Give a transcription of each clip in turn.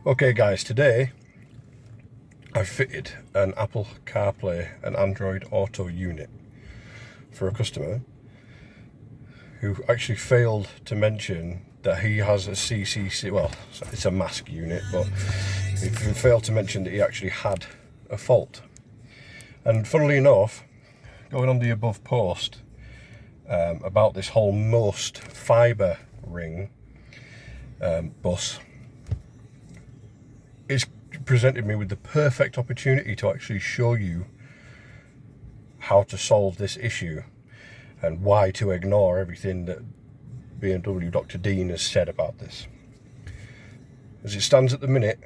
Okay guys, today I fitted an Apple CarPlay and Android Auto unit for a customer who actually failed to mention that he has a CCC, well, it's a mask unit, but he failed to mention that he actually had a fault. And funnily enough, going on the above post about this whole most fiber ring bus, it's presented me with the perfect opportunity to actually show you how to solve this issue and why to ignore everything that BMW Dr. Dean has said about this. As it stands at the minute,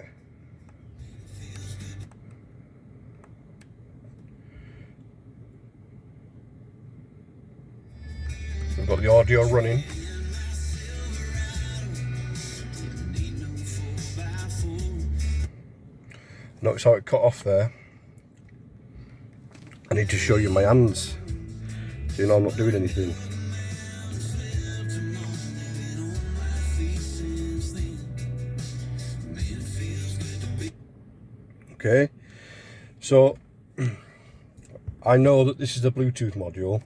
we've got the audio running. Notice how it cut off there. I need to show you my hands so you know I'm not doing anything. Okay, so I know that this is the Bluetooth module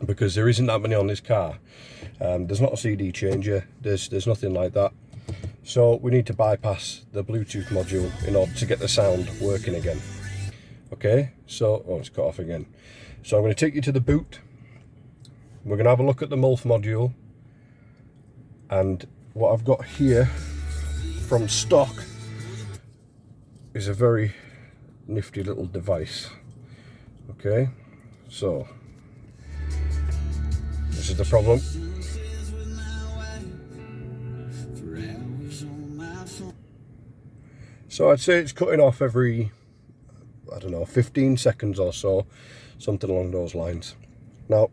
because there isn't that many on this car. There's not a CD changer, there's nothing like that. So we need to bypass the Bluetooth module in order to get the sound working again. Okay, so, oh, it's cut off again. So I'm going to take you to the boot. We're going to have a look at the MULF module. And what I've got here from stock is a very nifty little device. Okay, so this is the problem. So I'd say it's cutting off every, I don't know, 15 seconds or so, something along those lines. Now,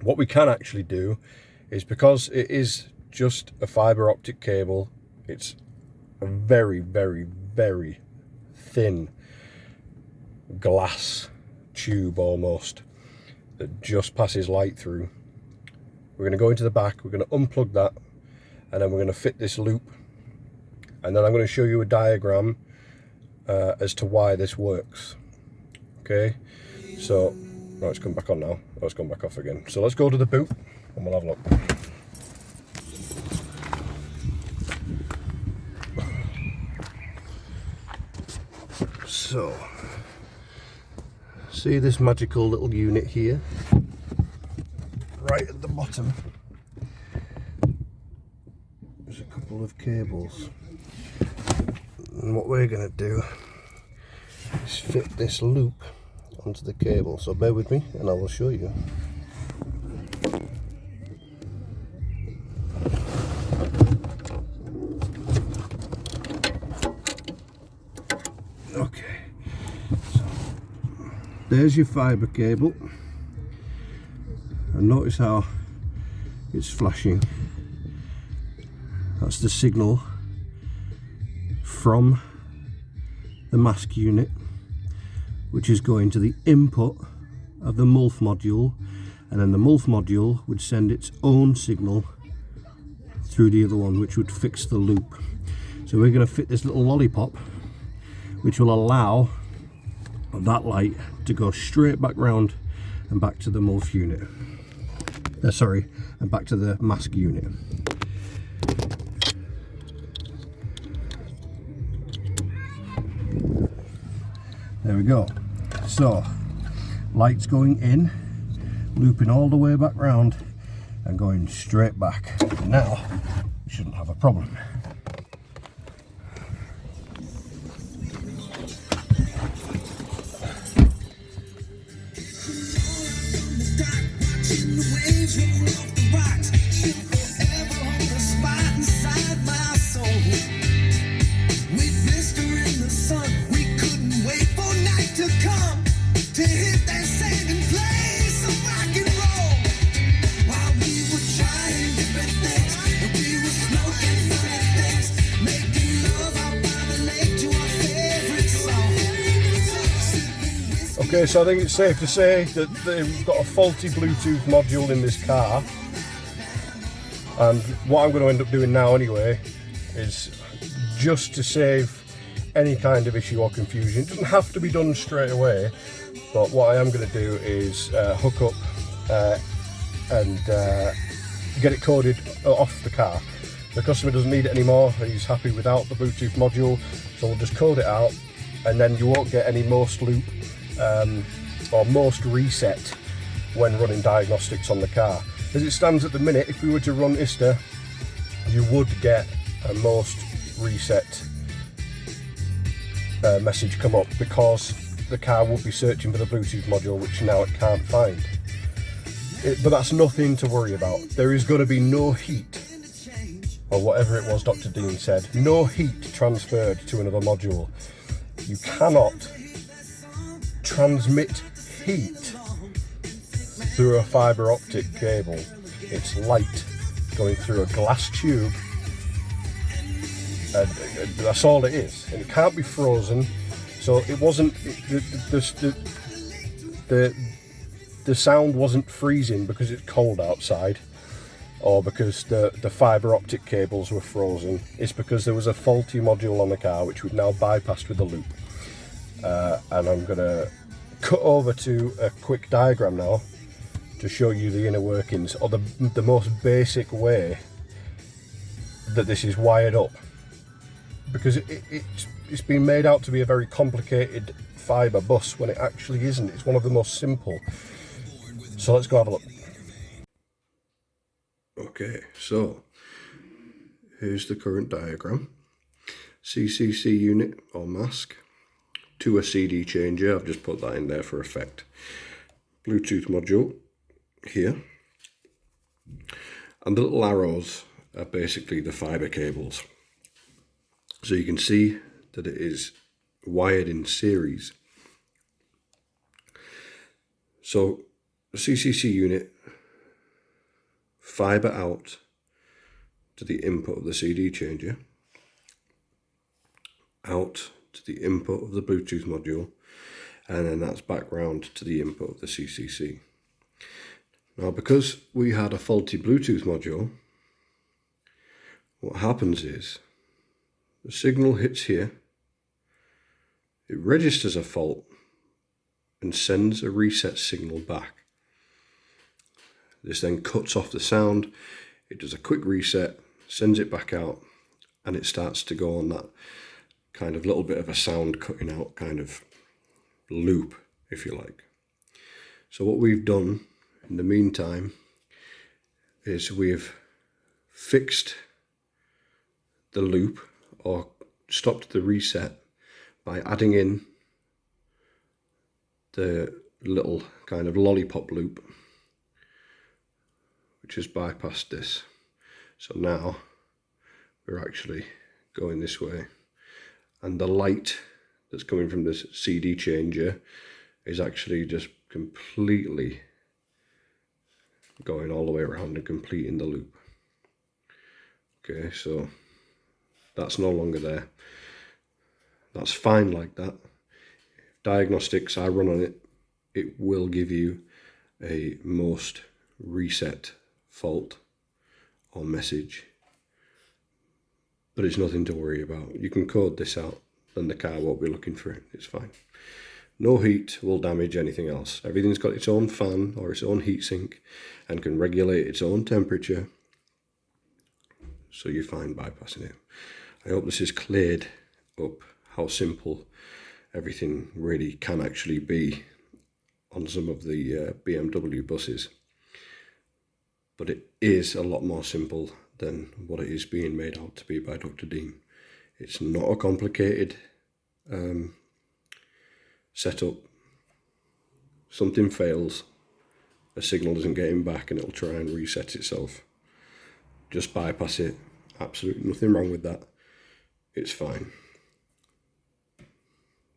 what we can actually do is, because it is just a fiber optic cable, it's a very, very, very thin glass tube almost that just passes light through. We're going to go into the back, we're going to unplug that, and then we're going to fit this loop. And then I'm going to show you a diagram as to why this works. Okay, so oh, it's come back on now. Oh, it's gone back off again. So let's go to the boot and we'll have a look. So, see this magical little unit here? Right at the bottom, there's a couple of cables. And what we're going to do is fit this loop onto the cable. So bear with me and I will show you. Okay, so there's your fibre cable. And notice how it's flashing. That's the signal from the mask unit, which is going to the input of the MULF module, and then the MULF module would send its own signal through the other one, which would fix the loop. So we're going to fit this little lollipop, which will allow that light to go straight back round and back to the MULF unit. And back to the mask unit. There we go. So, light's going in, looping all the way back round and going straight back. Now, we shouldn't have a problem. Okay, so I think it's safe to say that they've got a faulty Bluetooth module in this car, and what I'm going to end up doing now anyway is just to save any kind of issue or confusion. It doesn't have to be done straight away, but what I am going to do is hook up and get it coded off the car. The customer doesn't need it anymore, he's happy without the Bluetooth module, so we'll just code it out, and then you won't get any most loop or most reset when running diagnostics on the car. As it stands at the minute, if we were to run ISTA, you would get a most reset message come up, because the car would be searching for the Bluetooth module, which now it can't find. But that's nothing to worry about. There is going to be no heat, or whatever it was Dr. Dean said, no heat transferred to another module. You cannot transmit heat through a fiber optic cable. It's light going through a glass tube, and that's all it is. And it can't be frozen, so it wasn't, the sound wasn't freezing because it's cold outside, or because the fiber optic cables were frozen. It's because there was a faulty module on the car, which we've now bypassed with the loop. And I'm gonna cut over to a quick diagram now to show you the inner workings, or the most basic way that this is wired up, because it's been made out to be a very complicated fiber bus when it actually isn't. It's one of the most simple. So let's go have a look. Okay, so here's the current diagram. CCC unit or mask to a CD changer. I've just put that in there for effect. Bluetooth module here, and the little arrows are basically the fiber cables. So you can see that it is wired in series. So the CCC unit, fiber out to the input of the CD changer, out to the input of the Bluetooth module, and then that's back round to the input of the CCC. Now, because we had a faulty Bluetooth module, what happens is the signal hits here, it registers a fault and sends a reset signal back. This then cuts off the sound, it does a quick reset, sends it back out, and it starts to go on that kind of little bit of a sound cutting out kind of loop, if you like. So what we've done in the meantime is we've fixed the loop, or stopped the reset, by adding in the little kind of lollipop loop, which has bypassed this. So now we're actually going this way, and the light that's coming from this CD changer is actually just completely going all the way around and completing the loop. Okay, so that's no longer there. That's fine like that. Diagnostics I run on it, it will give you a most reset fault or message, but it's nothing to worry about. You can code this out, then the car won't be looking for it. It's fine. No heat will damage anything else. Everything's got its own fan or its own heatsink and can regulate its own temperature, so you're fine bypassing it. I hope this has cleared up how simple everything really can actually be on some of the BMW buses. But it is a lot more simple than what it is being made out to be by Dr. Dean. It's not a complicated setup. Something fails, a signal doesn't get him back, and it'll try and reset itself. Just bypass it. Absolutely nothing wrong with that. It's fine.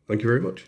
Thank you very much.